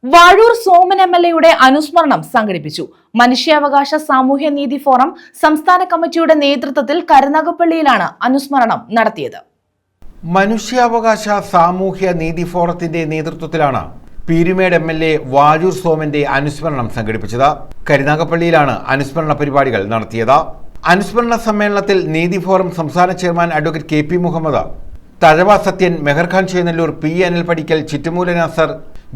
വാഴൂർ സോമൻ എംഎൽഎയുടെ അനുസ്മരണം സംഘടിപ്പിച്ചു. മനുഷ്യാവകാശ സാമൂഹ്യനീതി ഫോറം സംസ്ഥാന കമ്മിറ്റിയുടെ നേതൃത്വത്തിൽ കരുനാഗപ്പള്ളിയിലാണ് അനുസ്മരണം നടത്തിയത്. മനുഷ്യാവകാശ സാമൂഹ്യ നീതി ഫോറത്തിന്റെ നേതൃത്വത്തിലാണ് പീരുമേട് എംഎൽഎ വാഴൂർ സോമന്റെ അനുസ്മരണം സംഘടിപ്പിച്ചത്. കരുനാഗപ്പള്ളിയിലാണ് അനുസ്മരണ പരിപാടികൾ നടത്തിയത്. അനുസ്മരണ സമ്മേളനത്തിൽ നീതി ഫോറം സംസ്ഥാന chairman advocate K P Muhammad, Thazhava Sathyan, Meharkhan Chennallur, P Anil Padikkal, Chittumoola Nasar,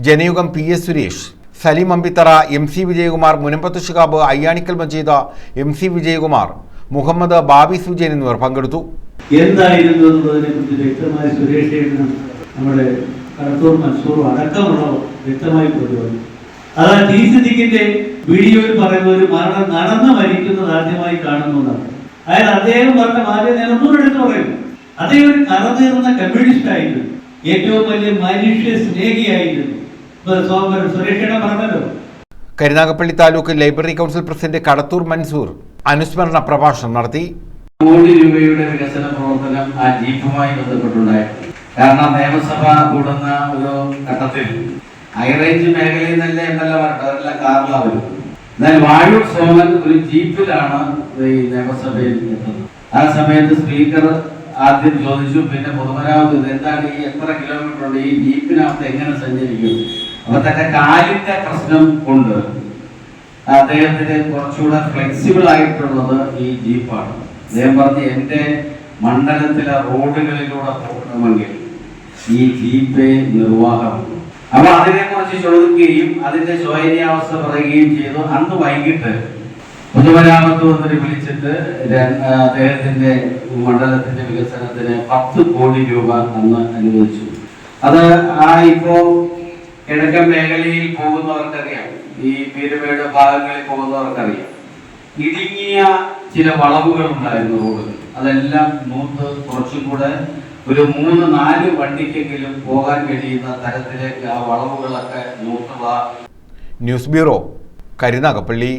Janayugom P S Suresh, Saleem Ambithara, M C Vijayakumar, Munambath Shihab, Ayyanikkal Majeed, M C Vijayakumar, Muhammad, Babi Sujayan എന്നിവർ പങ്കെടുത്തു. എന്തായിരുന്നു എന്നതിനെ കുറിച്ച് വ്യക്തമായി സുരേഷേനും നമ്മുടെ കടത്തൂർ മൻസൂറും അടക്കമുള്ളവർ വ്യക്തമായി കൊണ്ടുവന്നു. അതാ ടി സിദ്ദീഖിന്റെ വീഡിയോയിൽ പറയുന്ന ഒരു മരണം നടന്ന് മരിക്കുന്നത് ആദ്യമായി കാണുന്നതാണ്. അതായത് അദ്ദേഹം പറഞ്ഞ ആദ്യം ഞാൻ ഒന്നുകൂടെ എടുത്ത് പറയുന്നു, അദ്ദേഹം ഒരു കറതീർന്ന കമ്മ്യൂണിസ്റ്റ് ആയിരുന്നു, ഏറ്റവും വലിയ മനുഷ്യ സ്നേഹിയായിരുന്നു. സുരേഷേനെ പറഞ്ഞല്ലോ. Karunagappally taluk library council president Kadathur Mansoor അനുസ്മരണ പ്രഭാഷണം നടത്തി. കോടി രൂപയുടെ വികസന പ്രവർത്തനം ആ ജീപ്പുമായി ബന്ധപ്പെട്ടുണ്ടായിരുന്നു. കാരണം നിയമസഭ കൂടുന്ന ഒരു ഘട്ടത്തിൽ ഹൈറേഞ്ച് മേഖലയിൽ നിന്നല്ലേ എന്നല്ല പറഞ്ഞത്, അവരെല്ലാം കാറിലാണ് വരുന്നത്. എന്നാൽ വാഴൂർ സോമൻ ഒരു ജീപ്പിലാണ് ഈ നിയമസഭയിൽ എത്തുന്നത്. ആ സമയത്ത് സ്പീക്കർ ആദ്യം ചോദിച്ചു, പിന്നെ പൊതുമരാമത്ത് എന്താണ് ഈ എത്ര കിലോമീറ്റർ ഉണ്ട്, ഈ ജീപ്പിനകത്ത് എങ്ങനെ സഞ്ചരിക്കും? അപ്പൊ തന്റെ കാലിന്റെ പ്രശ്നം കൊണ്ട് അദ്ദേഹത്തിന് കുറച്ചുകൂടെ ഫ്ലെക്സിബിൾ ആയിട്ടുള്ളത് ഈ ജീപ്പാണ്. അദ്ദേഹം പറഞ്ഞ് എന്റെ മണ്ഡലത്തിലെ റോഡുകളിലൂടെ പോകണമെങ്കിൽ ഈ ജീപ്പേ നിർവാഹമുള്ളൂ. അപ്പൊ അതിനെക്കുറിച്ച് ചോദിക്കുകയും അതിന്റെ ശോചനീയാവസ്ഥ പറയുകയും ചെയ്തു. അന്ന് വൈകിട്ട് പൊതുമരാമത്ത് വന്നിട്ട് വിളിച്ചിട്ട് അദ്ദേഹത്തിന്റെ മണ്ഡലത്തിന്റെ വികസനത്തിന് 10 കോടി രൂപ അന്ന് അനുവദിച്ചു. അത് ഇപ്പോ കിഴക്കൻ മേഖലയിൽ പോകുന്നവർക്കറിയാം, ഈ പീരുമേട് ഭാഗങ്ങളിൽ പോകുന്നവർക്കറിയാം, ഇടുങ്ങിയ ചില വളവുകൾ ഉണ്ടായിരുന്നു റോഡുകൾ. അതെല്ലാം നൂത്ത് കുറച്ചും കൂടെ ഒരു 3-4 വണ്ടിക്കെങ്കിലും പോകാൻ കഴിയുന്ന തരത്തിലേക്ക് ആ വളവുകളൊക്കെ നൂത്തുക. News bureau, Karunagappally.